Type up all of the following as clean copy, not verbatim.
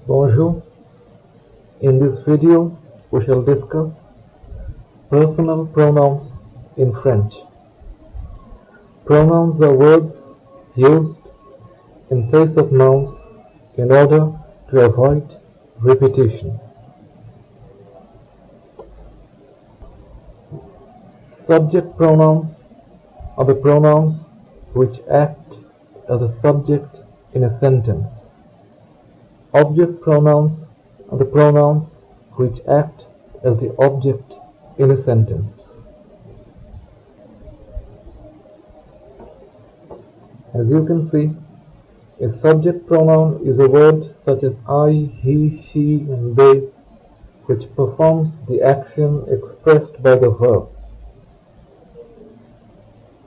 Bonjour. In this video, we shall discuss personal pronouns in French. Pronouns are words used in place of nouns in order to avoid repetition. Subject pronouns are the pronouns which act as a subject in a sentence. Object pronouns are the pronouns which act as the object in a sentence. As you can see, a subject pronoun is a word such as I, he, she, and they, which performs the action expressed by the verb.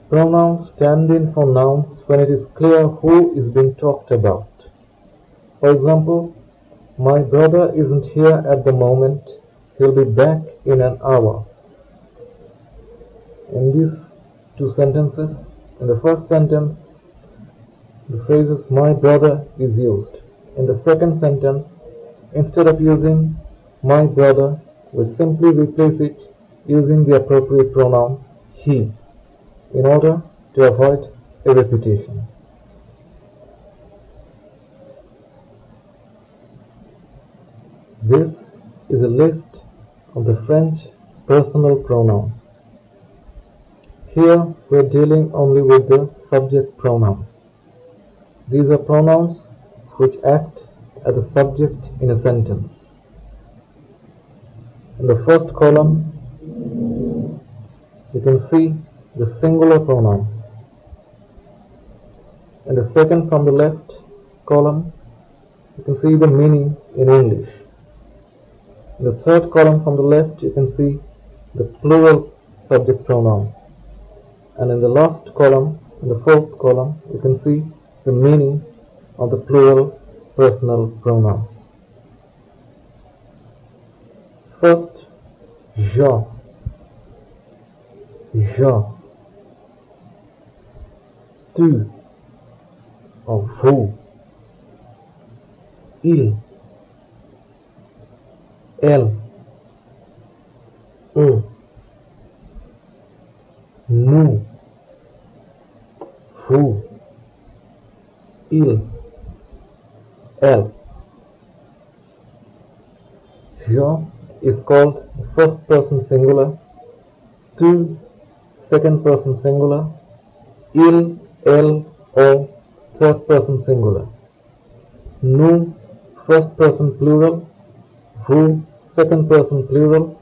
Pronouns stand in for nouns when it is clear who is being talked about. For example, my brother isn't here at the moment, he'll be back in an hour. In these two sentences, in the first sentence, the phrases my brother is used. In the second sentence, instead of using my brother, we simply replace it using the appropriate pronoun he in order to avoid a repetition. This is a list of the French personal pronouns. Here we are dealing only with the subject pronouns. These are pronouns which act as a subject in a sentence. In the first column, you can see the singular pronouns. In the second from the left column, you can see the meaning in English. In the third column from the left, you can see the plural subject pronouns. And in the last column, in the fourth column, you can see the meaning of the plural personal pronouns. First, je, je, tu, or vous, il, elle, on, nous, vous, il, elle. Je is called first person singular, tu second person singular, il, elle, on third person singular, nous first person plural, vous second person plural,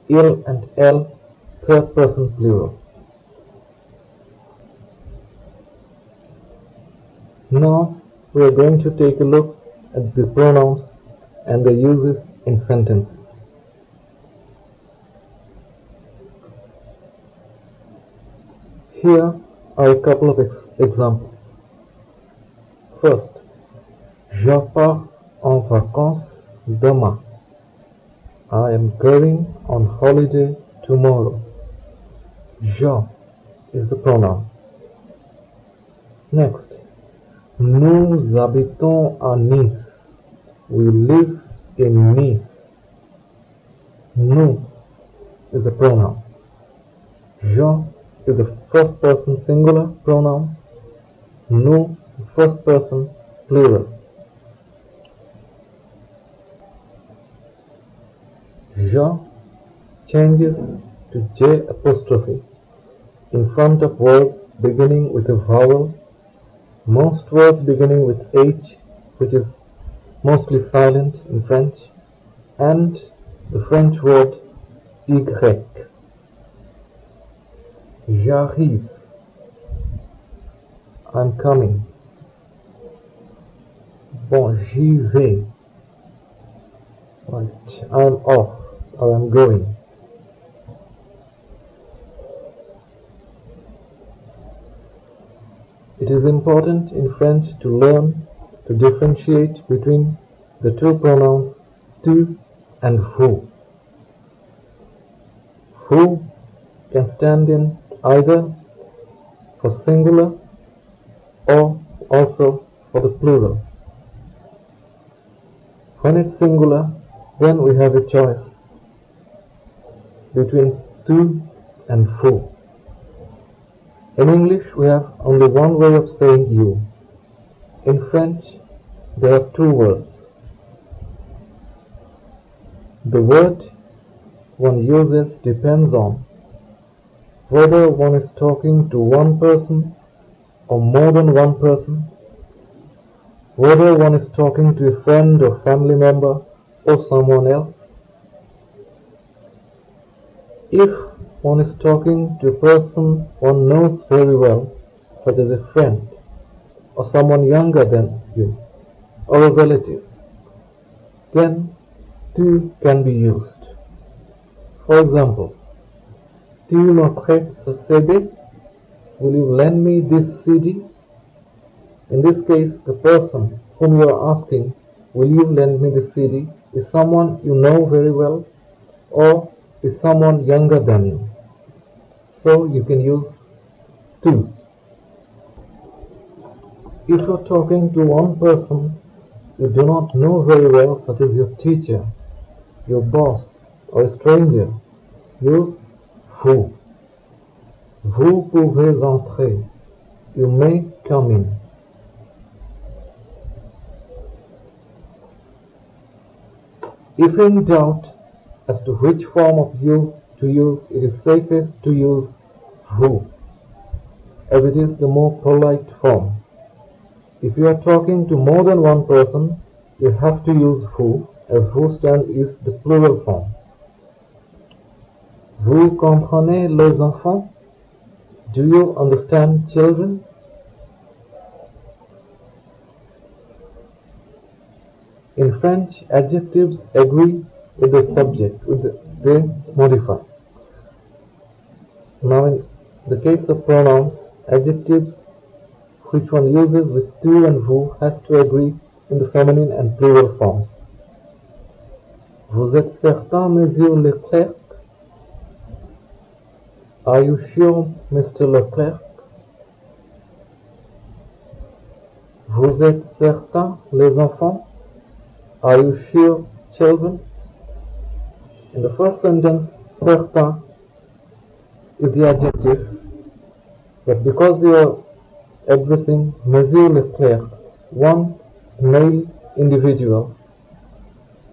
il and elle third person plural. Now we are going to take a look at the pronouns and their uses in sentences. Here are a couple of examples. First, je pars en vacances demain. I am going on holiday tomorrow. Je is the pronoun. Next, nous habitons à Nice. We live in Nice. Nous is the pronoun. Je is the first person singular pronoun. Nous, first person plural. Je changes to J apostrophe in front of words beginning with a vowel. Most words beginning with H, which is mostly silent in French, and the French word Y. J'arrive. I'm coming. Bon, j'y vais. Right, I'm off or I'm going. It is important in French to learn to differentiate between the two pronouns tu and vous. Vous can stand in either for singular or also for the plural. When it's singular, then we have a choice between tu and vous. In English, we have only one way of saying you. In French, there are two words. The word one uses depends on whether one is talking to one person or more than one person, whether one is talking to a friend or family member or someone else. If one is talking to a person one knows very well, such as a friend or someone younger than you or a relative, then tu can be used. For example, tu me prêtes ce CD? Will you lend me this CD? In this case, the person whom you are asking, will you lend me the CD, is someone you know very well or is someone younger than you. So you can use tu. If you're talking to one person you do not know very well, such as your teacher, your boss, or a stranger, use vous. Vous pouvez entrer. You may come in. If in doubt as to which form of you to use, it is safest to use vous, as it is the more polite form. If you are talking to more than one person, you have to use vous, as vous stand is the plural form. Vous comprenez les enfants? Do you understand children? In French, adjectives agree with the subject, they modify. Now in the case of pronouns, adjectives which one uses with tu and vous have to agree in the feminine and plural forms. Vous êtes certain, Monsieur Leclerc? Are you sure, Mr. Leclerc? Vous êtes certain, les enfants? Are you sure, children? In the first sentence, certain is the adjective, but because you are addressing Monsieur Leclerc, one male individual,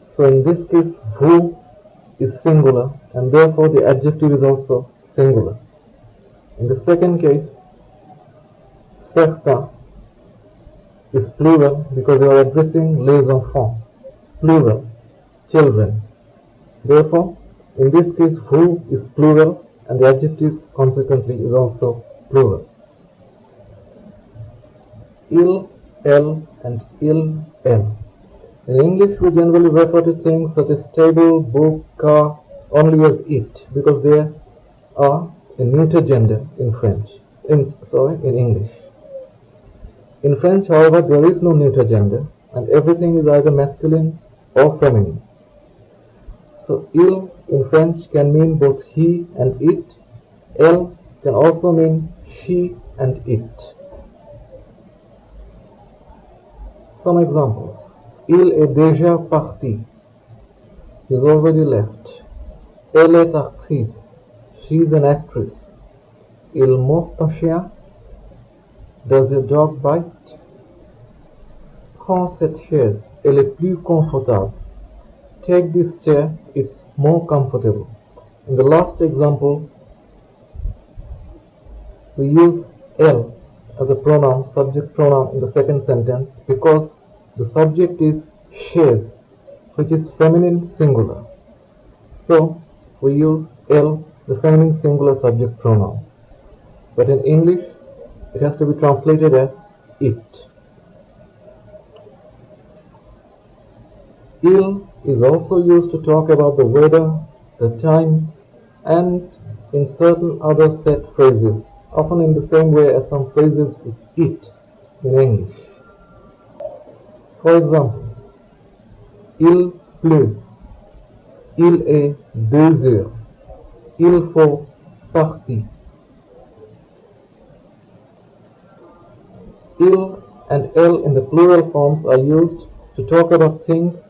so in this case, vous is singular, and therefore the adjective is also singular. In the second case, certain is plural because you are addressing les enfants, plural, children. Therefore, in this case, vous is plural and the adjective consequently is also plural. Il, elle, and il, elle. In English, we generally refer to things such as table, book, car only as it because they are a neuter gender in in English. In French, however, there is no neuter gender and everything is either masculine or feminine. So il in French can mean both he and it. Elle can also mean she and it. Some examples. Il est déjà parti. He's already left. Elle est actrice. She's an actress. Il mord ton chien. Does your dog bite? Prends cette chaise. Elle est plus confortable. Take this chair. It's more comfortable. In the last example, we use elle as a pronoun, subject pronoun in the second sentence because the subject is chaise, which is feminine singular. So we use elle, the feminine singular subject pronoun. But in English, it has to be translated as it. Il is also used to talk about the weather, the time, and in certain other set phrases, often in the same way as some phrases with it in English. For example, il pleut, il est 2 heures, il faut partir. Il and elle in the plural forms are used to talk about things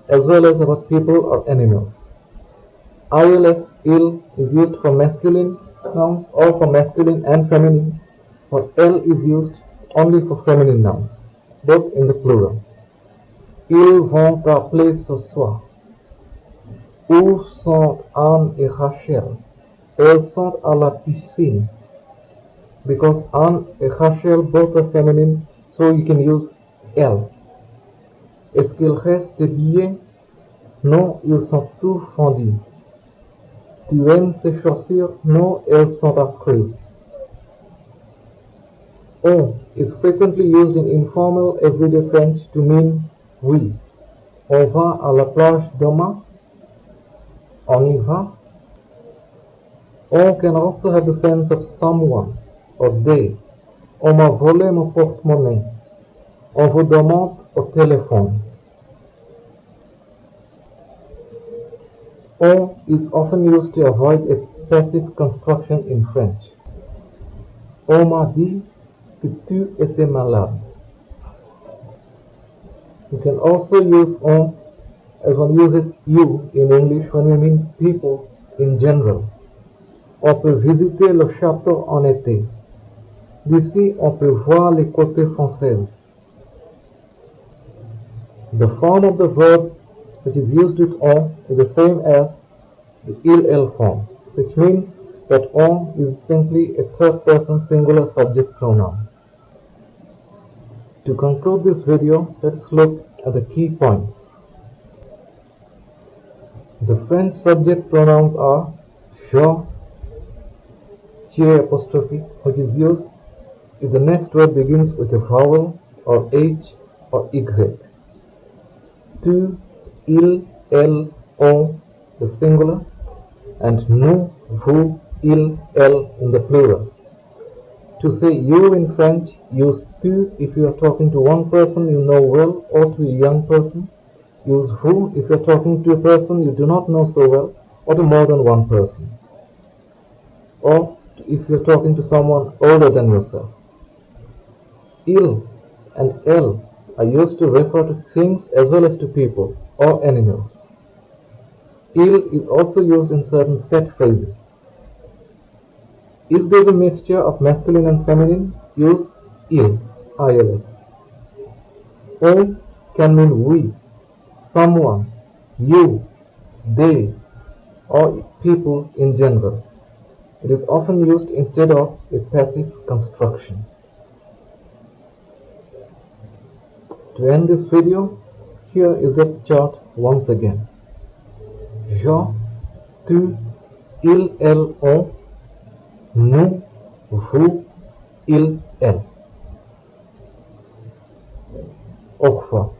as well as about people or animals. ILS, il, is used for masculine nouns or for masculine and feminine, while L is used only for feminine nouns, both in the plural. Ils vont appeler ce soir. Où sont Anne et Rachel? Elles sont à la piscine. Because Anne and Rachel both are feminine, so you can use elle. Est-ce qu'il reste des billets? Non, ils sont tous fondus. Tu aimes ces chaussures? Non, elles sont affreuses. On is frequently used in informal everyday French to mean we. On va à la plage demain? On y va? On can also have the sense of someone or they. On m'a volé mon porte-monnaie. On vous demande au téléphone. On is often used to avoid a passive construction in French. On m'a dit que tu étais malade. You can also use on as one uses you in English when we mean people in general. On peut visiter le château en été. D'ici, on peut voir les côtes françaises. The form of the verb which is used with on is the same as the il-el form, which means that on is simply a third-person singular subject pronoun. To conclude this video, let's look at the key points. The French subject pronouns are je, apostrophe, which is used if the next word begins with a vowel or H or Y. Tu, il, elle, on, the singular, and nous, vous, il, elle in the plural. To say you in French, use tu if you are talking to one person you know well or to a young person. Use vous if you are talking to a person you do not know so well or to more than one person. Or if you are talking to someone older than yourself. Il and elle are used to refer to things as well as to people or animals. Il is also used in certain set phrases. If there is a mixture of masculine and feminine, use il, ILS. On can mean we, someone, you, they, or people in general. It is often used instead of a passive construction. To end this video, here is the chart once again. Je, tu, il, elle, on, nous, vous, il, elle. Au revoir.